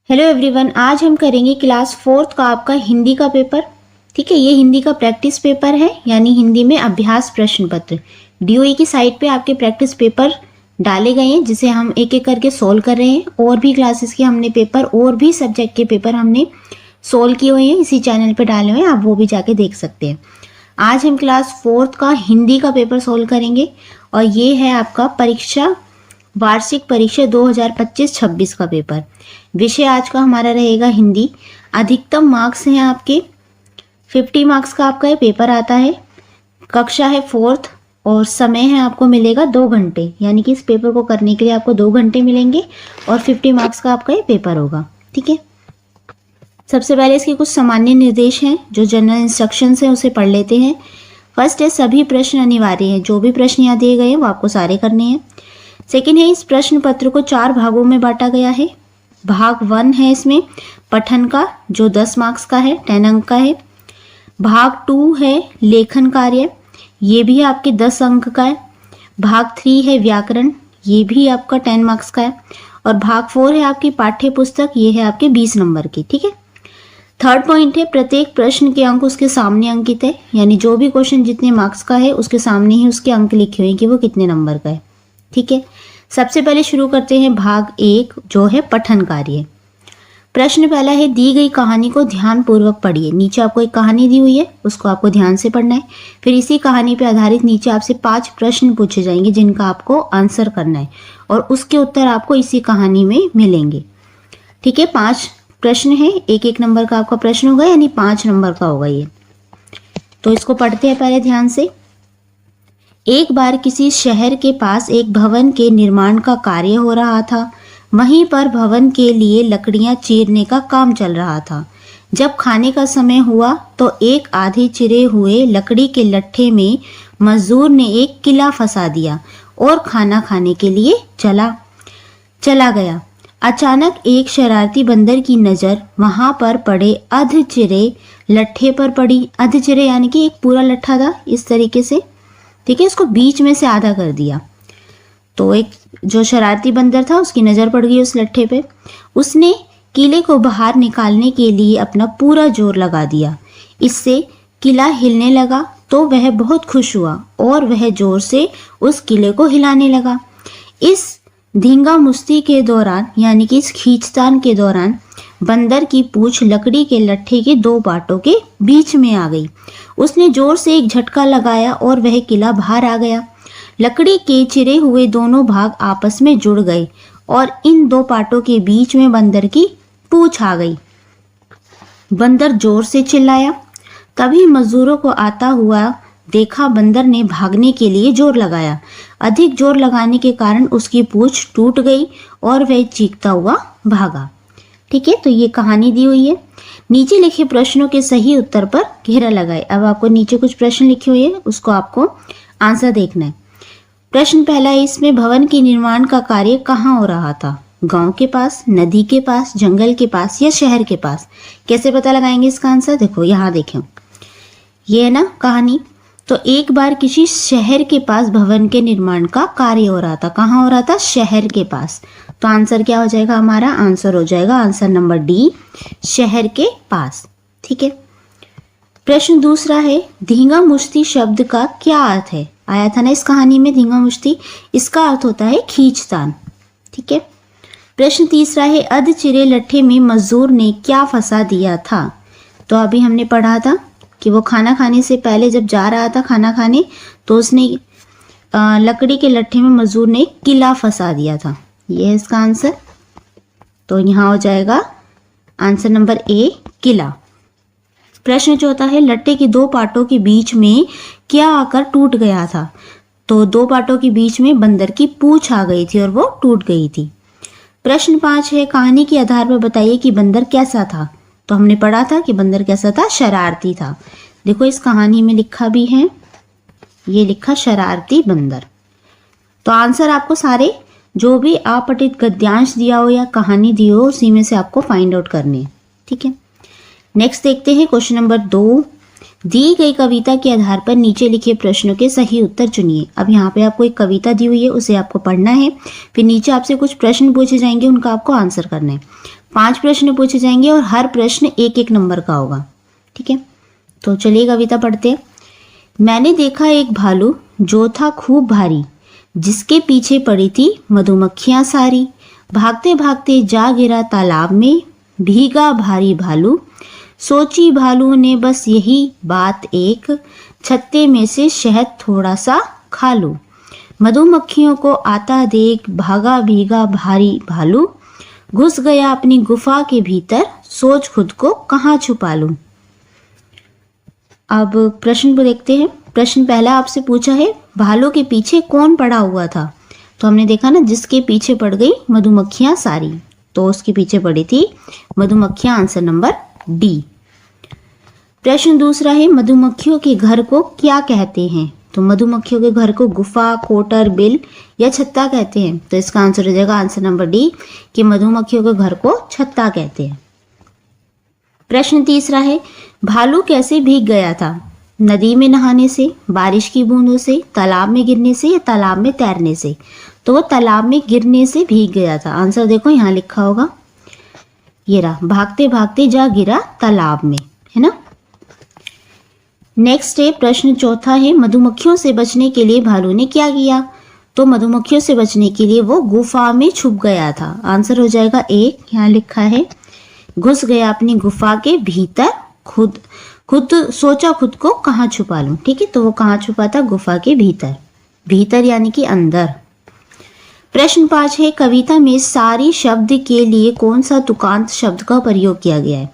Hello everyone, आज हम करेंगे क्लास 4th का आपका हिंदी का पेपर। ठीक है, ये हिंदी का प्रैक्टिस पेपर है, यानी हिंदी में अभ्यास प्रश्न पत्र। डीओई की साइट पे आपके प्रैक्टिस पेपर डाले गए हैं, जिसे हम एक एक करके सोल्व कर रहे हैं। और भी क्लासेस के हमने पेपर और भी सब्जेक्ट के पेपर हमने सोल्व किए हुए हैं, इसी चैनल पे डाले हुए हैं, आप वो भी जाके देख सकते हैं। आज हम क्लास 4th का हिंदी का पेपर सोल्व करेंगे और ये है आपका परीक्षा वार्षिक परीक्षा 2025-26 का पेपर। विषय आज का हमारा रहेगा हिंदी। अधिकतम मार्क्स हैं आपके 50 मार्क्स का आपका ये पेपर आता है। कक्षा है 4th और समय है आपको मिलेगा 2 घंटे, यानी कि इस पेपर को करने के लिए आपको 2 घंटे मिलेंगे और 50 मार्क्स का आपका ये पेपर होगा। ठीक है, सबसे पहले इसके कुछ सामान्य निर्देश हैं, जो जनरल इंस्ट्रक्शंस हैं उसे पढ़ लेते हैं। फर्स्ट है, सभी प्रश्न अनिवार्य हैं। जो भी प्रश्न यहाँ दिए गए हैं वो आपको सारे करने हैं। सेकेंड है, इस प्रश्न पत्र को 4 भागों में बांटा गया है। भाग 1 है इसमें पठन का, जो 10 मार्क्स का है, 10 अंक का है। भाग 2 है लेखन कार्य, ये भी आपके 10 अंक का है। भाग 3 है व्याकरण, ये भी आपका 10 मार्क्स का है। और भाग 4 है आपकी पाठ्य पुस्तक, ये है आपके 20 नंबर की। ठीक है, थर्ड पॉइंट है, प्रत्येक प्रश्न के अंक उसके सामने अंकित है, यानी जो भी क्वेश्चन जितने मार्क्स का है उसके सामने ही उसके अंक लिखे हुए हैं कि वो कितने नंबर का है। ठीक है, सबसे पहले शुरू करते हैं भाग 1, जो है पठन कार्य। प्रश्न पहला है, दी गई कहानी को ध्यान पूर्वक पढ़िए। नीचे आपको एक कहानी दी हुई है, उसको आपको ध्यान से पढ़ना है। फिर इसी कहानी पर आधारित नीचे आपसे 5 प्रश्न पूछे जाएंगे, जिनका आपको आंसर करना है और उसके उत्तर आपको इसी कहानी में मिलेंगे। ठीक है, 5 प्रश्न है, एक एक नंबर का आपका प्रश्न होगा, यानी 5 नंबर का होगा ये। तो इसको पढ़ते हैं पहले ध्यान से। एक बार किसी शहर के पास एक भवन के निर्माण का कार्य हो रहा था। वहीं पर भवन के लिए लकड़ियां चीरने का काम चल रहा था। जब खाने का समय हुआ तो एक आधे चिरे हुए लकड़ी के लट्ठे में मजदूर ने एक किला फंसा दिया और खाना खाने के लिए चला गया। अचानक एक शरारती बंदर की नज़र वहां पर पड़े अध चिरे लट्ठे पर पड़ी। अध चिरे यानी कि एक पूरा लट्ठा था इस तरीके से। ठीक है, इसको बीच में से आधा कर दिया। तो एक जो शरारती बंदर था उसकी नज़र पड़ गई उस लट्ठे पे। उसने किले को बाहर निकालने के लिए अपना पूरा जोर लगा दिया। इससे किला हिलने लगा तो वह बहुत खुश हुआ और वह जोर से उस किले को हिलाने लगा। इस धींगा मुश्ती के दौरान, यानी कि इस खींचतान के दौरान, बंदर की पूंछ लकड़ी के लट्ठे के 2 पार्टों के बीच में आ गई। उसने जोर से एक झटका लगाया और वह किला बाहर आ गया। लकड़ी के चिरे हुए दोनों भाग आपस में जुड़ गए और इन 2 पार्टों के बीच में बंदर की पूंछ आ गई। बंदर जोर से चिल्लाया। तभी मजदूरों को आता हुआ देखा बंदर ने भागने के लिए जोर लगाया। अधिक जोर लगाने के कारण उसकी पूंछ टूट गई और वह चीखता हुआ भागा। ठीक है, तो ये कहानी दी हुई है। नीचे लिखे प्रश्नों के सही उत्तर पर घेरा लगाए। अब आपको नीचे कुछ प्रश्न लिखे हुए हैं, उसको आपको आंसर देखना है। प्रश्न पहला है, इसमें भवन के निर्माण का कार्य कहाँ हो रहा था? गांव के पास, नदी के पास, जंगल के पास या शहर के पास? कैसे पता लगाएंगे इसका आंसर? देखो यहाँ देखें, ये है ना कहानी। तो एक बार किसी शहर के पास भवन के निर्माण का कार्य हो रहा था। कहाँ हो रहा था? शहर के पास। तो आंसर क्या हो जाएगा? हमारा आंसर हो जाएगा आंसर नंबर डी, शहर के पास। ठीक है, प्रश्न दूसरा है, धींगा मुश्ती शब्द का क्या अर्थ है? आया था ना इस कहानी में धींगा मुश्ती, इसका अर्थ होता है खींचतान। ठीक है, प्रश्न तीसरा है, अध चिरे लट्ठे में मजदूर ने क्या फंसा दिया था? तो अभी हमने पढ़ा था कि वो खाना खाने से पहले जब जा रहा था खाना खाने, तो उसने लकड़ी के लट्ठे में मजदूर ने किला फंसा दिया था। ये है इसका आंसर। तो यहाँ हो जाएगा आंसर नंबर ए, किला। प्रश्न चौथा है, लट्ठे के 2 पार्टों के बीच में क्या आकर टूट गया था? तो 2 पार्टों के बीच में बंदर की पूंछ आ गई थी और वो टूट गई थी। प्रश्न 5 है, कहानी के आधार पर बताइए कि बंदर कैसा था? तो हमने पढ़ा था कि बंदर कैसा था? शरारती था। देखो इस कहानी में लिखा भी है, ये लिखा शरारती बंदर। तो आंसर आपको सारे जो भी अपठित गद्यांश दिया हो या कहानी दी हो उसी में से आपको फाइंड आउट करने हैं। ठीक है, नेक्स्ट देखते हैं क्वेश्चन नंबर 2। दी गई कविता के आधार पर नीचे लिखे प्रश्नों के सही उत्तर चुनिए। अब यहाँ पे आपको एक कविता दी हुई है, उसे आपको पढ़ना है। फिर नीचे आपसे कुछ प्रश्न पूछे जाएंगे, उनका आपको आंसर करना है। 5 प्रश्न पूछे जाएंगे और हर प्रश्न 1-1 नंबर का होगा। ठीक है, तो चलिए कविता पढ़ते हैं। मैंने देखा एक भालू जो था खूब भारी, जिसके पीछे पड़ी थी मधुमक्खियां सारी। भागते भागते जा गिरा तालाब में, भीगा भारी भालू। सोची भालू ने बस यही बात एक, छत्ते में से शहद थोड़ा सा खा लूं। मधुमक्खियों को आता देख भागा भीगा भारी भालू। घुस गया अपनी गुफा के भीतर, सोच खुद को कहाँ छुपा लूं। अब प्रश्न को देखते हैं। प्रश्न पहला आपसे पूछा है, भालू के पीछे कौन पड़ा हुआ था? तो हमने देखा ना, जिसके पीछे पड़ गई मधुमक्खियां सारी, तो उसके पीछे पड़ी थी मधुमक्खियां। Answer number D. प्रश्न दूसरा है, मधुमक्खियों के घर को क्या कहते हैं? तो मधुमक्खियों के घर को गुफा, कोटर, बिल या छत्ता कहते हैं। तो इसका आंसर हो जाएगा आंसर नंबर डी कि मधुमक्खियों के घर को छत्ता कहते हैं। प्रश्न तीसरा है, भालू कैसे भीग गया था? नदी में नहाने से, बारिश की बूंदों से, तालाब में गिरने से या तालाब में तैरने से? तो वो तालाब में गिरने से भीग गया था। आंसर देखो यहाँ लिखा होगा, ये रहा, भागते भागते जा गिरा तालाब में, है ना। नेक्स्ट है प्रश्न चौथा है, मधुमक्खियों से बचने के लिए भालू ने क्या किया? तो मधुमक्खियों से बचने के लिए वो गुफा में छुप गया था। आंसर हो जाएगा एक, यहाँ लिखा है घुस गया अपनी गुफा के भीतर, खुद सोचा खुद को कहाँ छुपा लूं। ठीक है, तो वो कहाँ छुपा था? गुफा के भीतर, भीतर यानी कि अंदर। प्रश्न 5 है, कविता में सारी शब्द के लिए कौन सा तुकांत शब्द का प्रयोग किया गया है?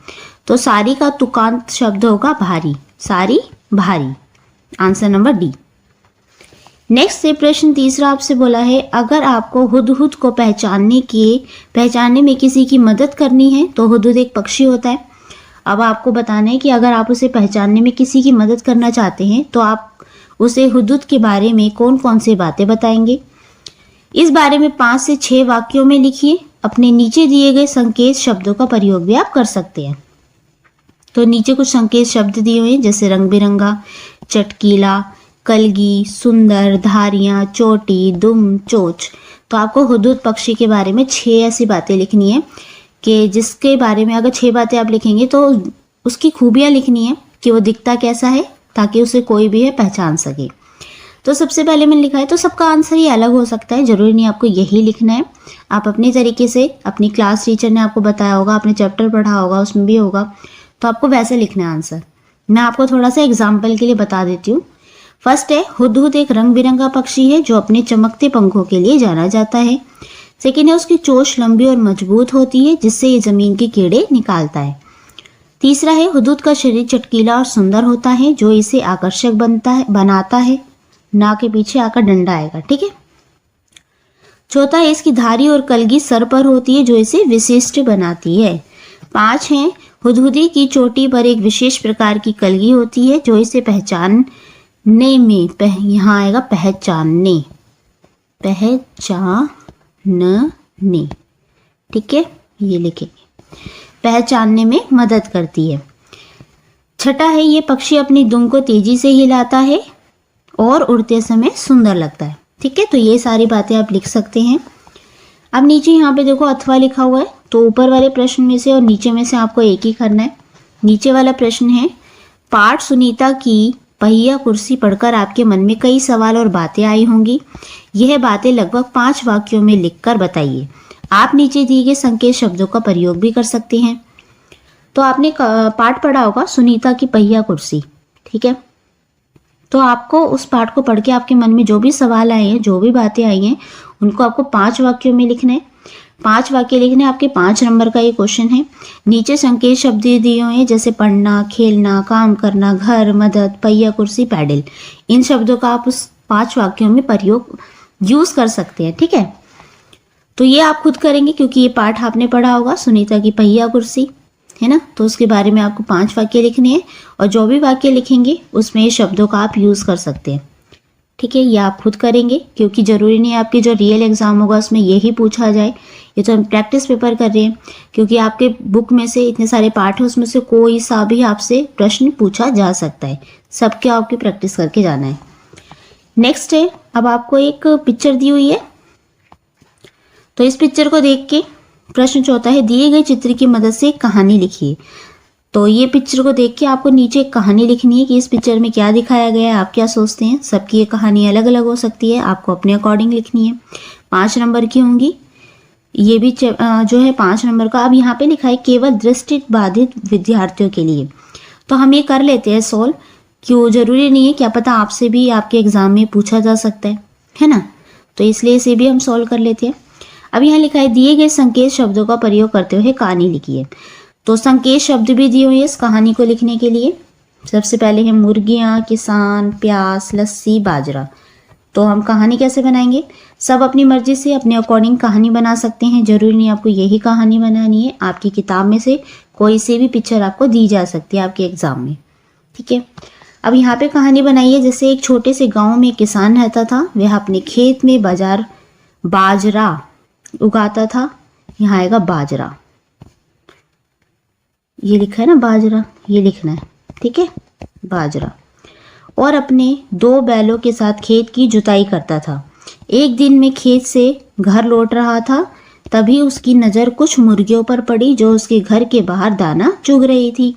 तो सारी का तुकांत शब्द होगा भारी, सारी भारी। Answer number D. नेक्स्ट से प्रश्न तीसरा आपसे बोला है, अगर आपको हुदहुद को पहचानने में किसी की मदद करनी है, तो हुदहुद एक पक्षी होता है। अब आपको बताना है कि अगर आप उसे पहचानने में किसी की मदद करना चाहते हैं तो आप उसे हुदहुद के बारे में कौन कौन से बातें बताएंगे। इस बारे में 5 से 6 वाक्यों में लिखिए। अपने नीचे दिए गए संकेत शब्दों का प्रयोग भी आप कर सकते हैं। तो नीचे कुछ संकेत शब्द दिए हुए हैं, जैसे रंग बिरंगा, चटकीला, कलगी, सुंदर, धारियां, चोटी, दुम, चोच। तो आपको हुदहुद पक्षी के बारे में 6 ऐसी बातें लिखनी है कि जिसके बारे में अगर 6 बातें आप लिखेंगे तो उसकी खूबियां लिखनी है कि वो दिखता कैसा है, ताकि उसे कोई भी है पहचान सके। तो सबसे पहले मैंने लिखा है, तो सबका आंसर ही अलग हो सकता है, जरूरी नहीं आपको यही लिखना है। आप अपने तरीके से, अपनी क्लास टीचर ने आपको बताया होगा, आपने चैप्टर पढ़ा होगा, उसमें भी होगा, तो आपको वैसे लिखना है आंसर। मैं आपको थोड़ा सा एग्जाम्पल के लिए बता देती हूँ। फर्स्ट है, हुदहुद एक रंग बिरंगा पक्षी है जो अपने चमकते पंखों के लिए जाना जाता है। सेकेंड है, उसकी चोंच लंबी और मजबूत होती है जिससे ये जमीन के कीड़े निकालता है। तीसरा है, हुदहुद का शरीर चटकीला और सुंदर होता है जो इसे आकर्षक बनाता है, नाक के पीछे आकर डंडा आएगा। ठीक है। चौथा है, इसकी धारी और कलगी सर पर होती है जो इसे विशिष्ट बनाती है। 5 है, हुदहुदी की चोटी पर एक विशेष प्रकार की कलगी होती है जो इसे पहचानने में यहाँ आएगा पहचानने, ठीक है, ये लिखेंगे, पहचानने में मदद करती है। छठा है, ये पक्षी अपनी दुम को तेजी से हिलाता है और उड़ते समय सुंदर लगता है। ठीक है, तो ये सारी बातें आप लिख सकते हैं। अब नीचे यहाँ पे देखो अथवा लिखा हुआ है, तो ऊपर वाले प्रश्न में से और नीचे में से आपको एक ही करना है। नीचे वाला प्रश्न है, पाठ सुनीता की पहिया कुर्सी पढ़कर आपके मन में कई सवाल और बातें आई होंगी। यह बातें लगभग 5 वाक्यों में लिखकर बताइए। आप नीचे दिए गए संकेत शब्दों का प्रयोग भी कर सकते हैं। तो आपने पाठ पढ़ा होगा सुनीता की पहिया कुर्सी, ठीक है, तो आपको उस पाठ को पढ़ के आपके मन में जो भी सवाल आए हैं, जो भी बातें आई हैं, उनको आपको 5 वाक्यों में लिखना है। 5 वाक्य लिखने, आपके 5 नंबर का ये क्वेश्चन है। नीचे संकेत शब्द दिए हुए हैं, जैसे पढ़ना, खेलना, काम करना, घर, मदद, पहिया कुर्सी, पैडल। इन शब्दों का आप उस 5 वाक्यों में प्रयोग यूज कर सकते हैं। ठीक है, तो ये आप खुद करेंगे क्योंकि ये पाठ आपने पढ़ा होगा सुनीता की पहिया कुर्सी, है ना। तो उसके बारे में आपको 5 वाक्य लिखने हैं और जो भी वाक्य लिखेंगे उसमें ये शब्दों का आप यूज कर सकते हैं। ठीक है, ये आप खुद करेंगे क्योंकि जरूरी नहीं आपके जो रियल एग्जाम होगा उसमें यही पूछा जाए। ये तो हम प्रैक्टिस पेपर कर रहे हैं क्योंकि आपके बुक में से इतने सारे पाठ हैं, उसमें से कोई सा भी आपसे प्रश्न पूछा जा सकता है। सबके आपकी प्रैक्टिस करके जाना है। नेक्स्ट है, अब आपको एक पिक्चर दी हुई है, तो इस पिक्चर को देख के प्रश्न चौथा है दिए गए चित्र की मदद से एक कहानी लिखिए। तो ये पिक्चर को देख के आपको नीचे एक कहानी लिखनी है कि इस पिक्चर में क्या दिखाया गया है, आप क्या सोचते हैं। सबकी ये कहानी अलग अलग हो सकती है, आपको अपने अकॉर्डिंग लिखनी है। 5 नंबर की होंगी, ये भी जो है 5 नंबर का। अब यहाँ पे लिखा है केवल दृष्टि बाधित विद्यार्थियों के लिए। तो हम ये कर लेते हैं सॉल्व, क्यों जरूरी नहीं है, क्या पता आपसे भी आपके एग्जाम में पूछा जा सकता है ना। तो इसलिए इसे भी हम सॉल्व कर लेते हैं। अब यहाँ लिखा है दिए गए संकेत शब्दों का प्रयोग करते हुए कहानी लिखिए। तो संकेत शब्द भी दिए हुए हैं इस कहानी को लिखने के लिए। सबसे पहले है मुर्गियाँ, किसान, प्यास, लस्सी, बाजरा। तो हम कहानी कैसे बनाएंगे, सब अपनी मर्जी से अपने अकॉर्डिंग कहानी बना सकते हैं, जरूरी नहीं आपको यही कहानी बनानी है। आपकी किताब में से कोई से भी पिक्चर आपको दी जा सकती है आपके एग्जाम में, ठीक है। अब यहाँ पे कहानी बनाइए। जैसे एक छोटे से गांव में किसान रहता था, वह अपने खेत में बाजरा उगाता था। यहाँ आएगा बाजरा, ये लिखा है ना बाजरा, ये लिखना है, ठीक है, बाजरा। और अपने 2 बैलों के साथ खेत की जुताई करता था। एक दिन में खेत से घर लौट रहा था, तभी उसकी नज़र कुछ मुर्गियों पर पड़ी जो उसके घर के बाहर दाना चुग रही थी।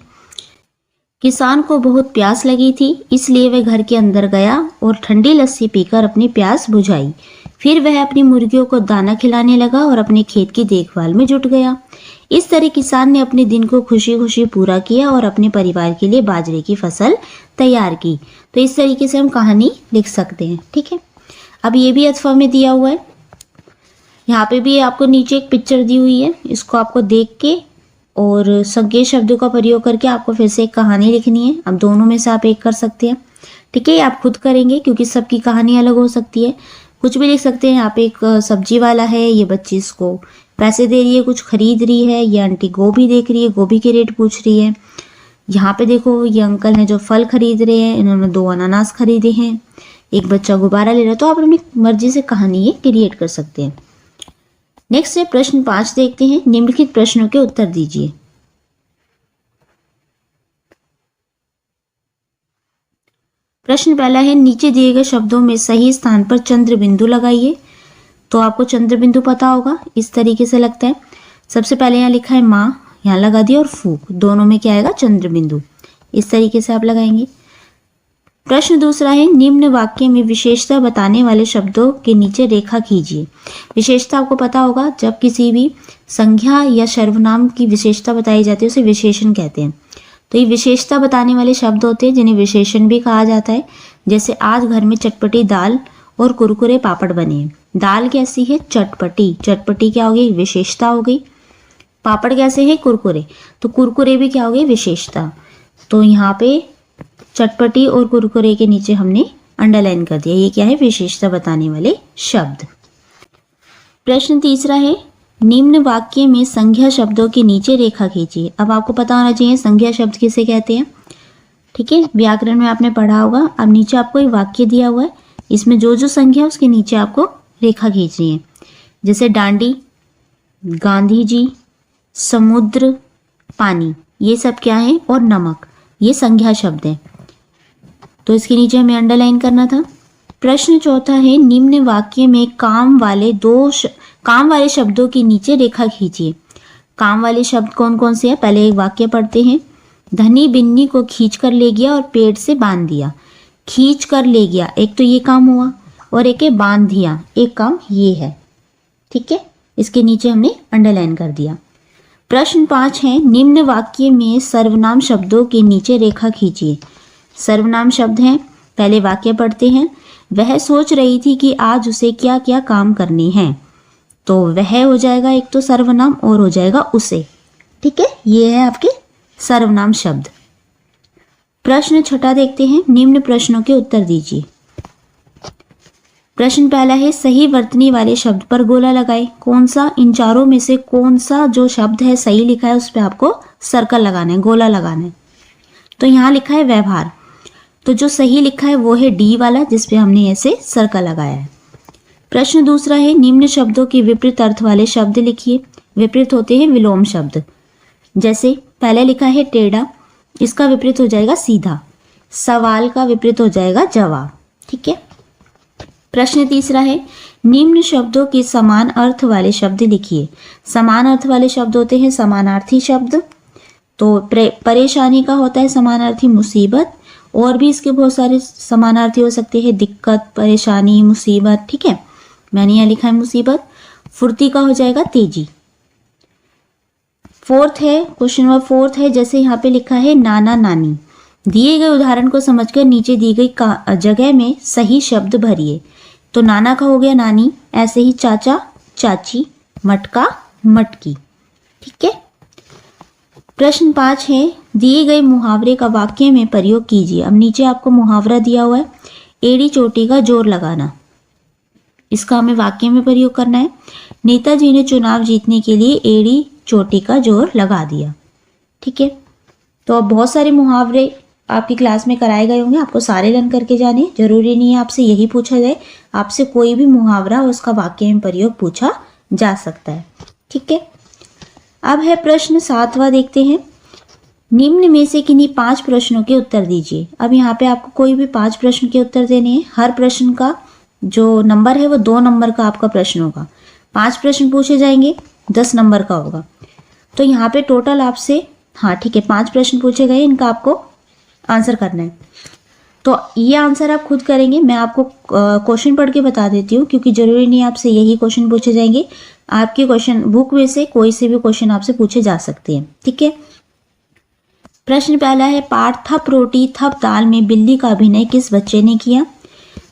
किसान को बहुत प्यास लगी थी, इसलिए वह घर के अंदर गया और ठंडी लस्सी पीकर अपनी प्यास बुझाई। फिर वह अपनी मुर्गियों को दाना खिलाने लगा और अपने खेत की देखभाल में जुट गया। इस तरह किसान ने अपने दिन को खुशी खुशी पूरा किया और अपने परिवार के लिए बाजरे की फसल तैयार की। तो इस तरीके से हम कहानी लिख सकते हैं, ठीक है। अब ये भी अथवा में दिया हुआ है, यहाँ पे भी आपको नीचे एक पिक्चर दी हुई है, इसको आपको देख के और संकेत शब्दों का प्रयोग करके आपको फिर से एक कहानी लिखनी है। अब दोनों में से आप एक कर सकते हैं, ठीक है। आप खुद करेंगे क्योंकि सबकी कहानी अलग हो सकती है। कुछ भी लिख सकते हैं। यहाँ पे एक सब्जी वाला है, ये बच्ची इसको पैसे दे रही है, कुछ खरीद रही है। ये आंटी गोभी देख रही है, गोभी के रेट पूछ रही है। यहाँ पे देखो ये अंकल हैं जो फल खरीद रहे हैं, इन्होंने 2 अनानास खरीदे हैं। एक बच्चा गुब्बारा ले रहा है। तो आप अपनी मर्जी से कहानी ये क्रिएट कर सकते हैं। नेक्स्ट है प्रश्न 5 देखते हैं। निम्नलिखित प्रश्नों के उत्तर दीजिए। प्रश्न पहला है नीचे दिए गए शब्दों में सही स्थान पर चंद्र बिंदु लगाइए। तो आपको चंद्र बिंदु पता होगा, इस तरीके से लगता है। सबसे पहले यहाँ लिखा है माँ, यहाँ लगा दिया, और फूक, दोनों में क्या आएगा चंद्र बिंदु। इस तरीके से आप लगाएंगे। प्रश्न दूसरा है निम्न वाक्य में विशेषता बताने वाले शब्दों के नीचे रेखा खींचिए। विशेषता आपको पता होगा, जब किसी भी संज्ञा या सर्वनाम की विशेषता बताई जाती है उसे विशेषण कहते हैं। तो ये विशेषता बताने वाले शब्द होते हैं जिन्हें विशेषण भी कहा जाता है। जैसे आज घर में चटपटी दाल और कुरकुरे पापड़ बने हैं। दाल कैसी है, चटपटी, चटपटी क्या हो गई, विशेषता हो गई। पापड़ कैसे है, कुरकुरे, तो कुरकुरे भी क्या हो गई, विशेषता। तो यहाँ पे चटपटी और कुरकुरे के नीचे हमने अंडरलाइन कर दिया, ये क्या है, विशेषता बताने वाले शब्द। प्रश्न तीसरा है निम्न वाक्य में संज्ञा शब्दों के नीचे रेखा खींचिए। अब आपको पता होना चाहिए संज्ञा शब्द किसे कहते हैं, ठीक है, व्याकरण में आपने पढ़ा होगा। अब नीचे आपको एक वाक्य दिया हुआ है, इसमें जो जो संज्ञा है उसके नीचे आपको रेखा खींचनी है। जैसे डांडी, गांधी जी, समुद्र, पानी, ये सब क्या है, और नमक, ये संज्ञा शब्द है। तो इसके नीचे हमें अंडरलाइन करना था। प्रश्न चौथा है निम्न वाक्य में काम वाले शब्दों के नीचे रेखा खींचिए। काम वाले शब्द कौन कौन से हैं, पहले एक वाक्य पढ़ते हैं। धनी बिन्नी को खींच कर ले गया और पेड़ से बांध दिया। खींच कर ले गया, एक तो ये काम हुआ, और एक है बांध दिया, एक काम ये है, ठीक है। इसके नीचे हमने अंडरलाइन कर दिया। प्रश्न 5 है निम्न वाक्य में सर्वनाम शब्दों के नीचे रेखा खींचिए। सर्वनाम शब्द हैं, पहले वाक्य पढ़ते हैं। वह सोच रही थी कि आज उसे क्या क्या काम करने हैं। तो वह हो जाएगा एक तो सर्वनाम, और हो जाएगा उसे, ठीक है, ये है आपके सर्वनाम शब्द। प्रश्न 6 देखते हैं। निम्न प्रश्नों के उत्तर दीजिए। प्रश्न पहला है सही वर्तनी वाले शब्द पर गोला लगाए। कौन सा, इन चारों में से कौन सा जो शब्द है सही लिखा है उस पर आपको सर्कल लगाना है, गोला लगाना है। तो यहाँ लिखा है व्यवहार, तो जो सही लिखा है वो है डी वाला, जिसपे हमने ऐसे सर्कल लगाया है। प्रश्न दूसरा है निम्न शब्दों के विपरीत अर्थ वाले शब्द लिखिए। विपरीत होते हैं विलोम शब्द। जैसे पहले लिखा है टेढ़ा, इसका विपरीत हो जाएगा सीधा। सवाल का विपरीत हो जाएगा जवाब, ठीक है। प्रश्न तीसरा है निम्न शब्दों के समान अर्थ वाले शब्द लिखिए। समान अर्थ वाले शब्द होते हैं समानार्थी शब्द। तो परेशानी का होता है समानार्थी मुसीबत, और भी इसके बहुत सारे समानार्थी हो सकते हैं, दिक्कत, परेशानी, मुसीबत। ठीक है, मैंने यहाँ लिखा है मुसीबत। फुर्ती का हो जाएगा तेजी। फोर्थ है, क्वेश्चन नंबर फोर्थ है, जैसे यहाँ पे लिखा है नाना नानी। दिए गए उदाहरण को समझकर नीचे दी गई जगह में सही शब्द भरिए। तो नाना का हो गया नानी, ऐसे ही चाचा चाची, मटका मटकी। ठीक है। प्रश्न 5 है, दिए गए मुहावरे का वाक्य में प्रयोग कीजिए। अब नीचे आपको मुहावरा दिया हुआ है, एड़ी चोटी का जोर लगाना। इसका हमें वाक्य में प्रयोग करना है। नेताजी ने चुनाव जीतने के लिए एड़ी चोटी का जोर लगा दिया। ठीक है। तो अब बहुत सारे मुहावरे आपकी क्लास में कराए गए होंगे, आपको सारे लर्न करके जाने। जरूरी नहीं है आपसे यही पूछा जाए, आपसे कोई भी मुहावरा और उसका वाक्य में प्रयोग पूछा जा सकता है। ठीक है। अब है प्रश्न 7वां, देखते हैं। निम्न में से किन्हीं 5 प्रश्नों के उत्तर दीजिए। अब यहाँ पे आपको कोई भी 5 प्रश्न के उत्तर देने हैं। हर प्रश्न का जो नंबर है वो 2 नंबर का आपका प्रश्न होगा। 5 प्रश्न पूछे जाएंगे, 10 नंबर का होगा। तो यहाँ पे टोटल आपसे, हाँ ठीक है, 5 प्रश्न पूछे गए, इनका आपको आंसर करना है। तो ये आंसर आप खुद करेंगे। मैं आपको क्वेश्चन पढ़ के बता देती हूँ, क्योंकि जरूरी नहीं आपसे यही क्वेश्चन पूछे जाएंगे। आपके क्वेश्चन बुक में से कोई से भी क्वेश्चन आपसे पूछे जा सकते हैं। ठीक है। प्रश्न पहला है, पाठ थप रोटी थप दाल में बिल्ली का अभिनय किस बच्चे ने किया।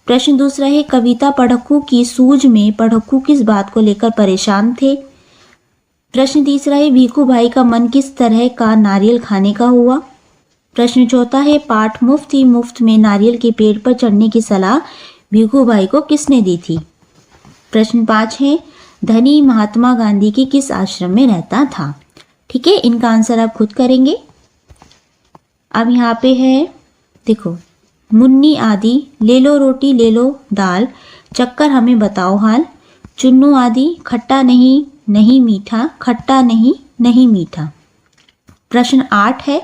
प्रश्न दूसरा है, कविता पढ़क्कू की सूझ में पढ़क्कू किस बात को लेकर परेशान थे। प्रश्न तीसरा है, भीखू भाई का मन किस तरह का नारियल खाने का हुआ। प्रश्न चौथा है, पाठ मुफ्त ही मुफ्त में नारियल के पेड़ पर चढ़ने की सलाह भीखू भाई को किसने दी थी। प्रश्न 5 है, धनी महात्मा गांधी की किस आश्रम में रहता था। ठीक है, इनका आंसर आप खुद करेंगे। अब यहाँ पे है, देखो, मुन्नी आदि, ले लो रोटी ले लो दाल, चक्कर हमें बताओ हाल, चुन्नू आदि, खट्टा नहीं नहीं मीठा, खट्टा नहीं नहीं मीठा। प्रश्न 8 है,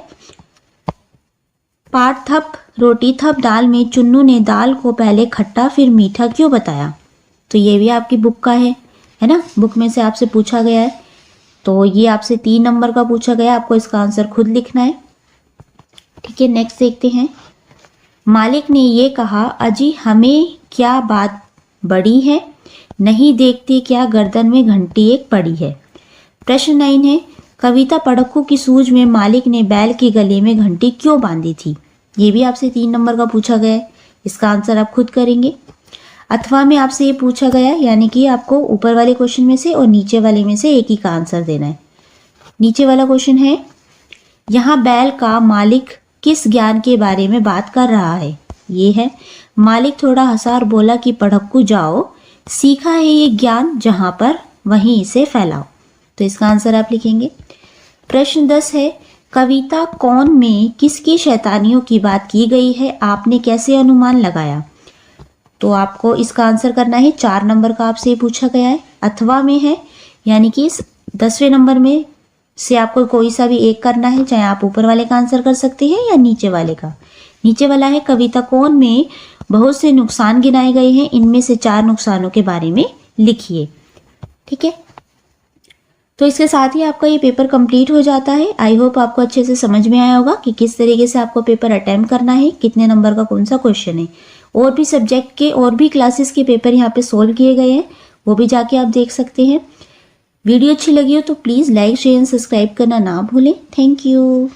पाठ थप रोटी थप दाल में चुन्नू ने दाल को पहले खट्टा फिर मीठा क्यों बताया। तो ये भी आपकी बुक का है ना, बुक में से आपसे पूछा गया है। तो ये आपसे 3 नंबर का पूछा गया, आपको इसका आंसर खुद लिखना है। ठीक है, नेक्स्ट देखते हैं। मालिक ने ये कहा, अजी हमें क्या बात बड़ी है, नहीं देखते क्या गर्दन में घंटी एक पड़ी है। प्रश्न 9 है, कविता पढ़क्कू की सूझ में मालिक ने बैल के गले में घंटी क्यों बांधी थी। ये भी आपसे 3 नंबर का पूछा गया है, इसका आंसर आप खुद करेंगे। अथवा में आपसे ये पूछा गया, यानी कि आपको ऊपर वाले क्वेश्चन में से और नीचे वाले में से एक ही का आंसर देना है। नीचे वाला क्वेश्चन है, यहाँ बैल का मालिक किस ज्ञान के बारे में बात कर रहा है। ये है, मालिक थोड़ा हंसा और बोला कि पढ़क्कू जाओ, सीखा है ये ज्ञान जहाँ पर वहीं इसे फैलाओ। तो इसका आंसर आप लिखेंगे। प्रश्न 10 है, कविता कौन में किसकी शैतानियों की बात की गई है, आपने कैसे अनुमान लगाया। तो आपको इसका आंसर करना है। 4 नंबर का आपसे पूछा गया है। अथवा में है, यानी कि 10वें नंबर में से आपको कोई सा भी एक करना है, चाहे आप ऊपर वाले का आंसर कर सकते हैं या नीचे वाले का। नीचे वाला है, कविता कौन में बहुत से नुकसान गिनाए गए हैं, इनमें से 4 नुकसानों के बारे में लिखिए। ठीक है, तो इसके साथ ही आपका ये पेपर कंप्लीट हो जाता है। आई होप आपको अच्छे से समझ में आया होगा कि किस तरीके से आपको पेपर अटेम्प्ट करना है, कितने नंबर का कौन सा क्वेश्चन है। और भी सब्जेक्ट के और भी क्लासेस के पेपर यहाँ पे सोल्व किए गए हैं, वो भी जाके आप देख सकते हैं। वीडियो अच्छी लगी हो तो please like share and subscribe करना ना भूलें। Thank you.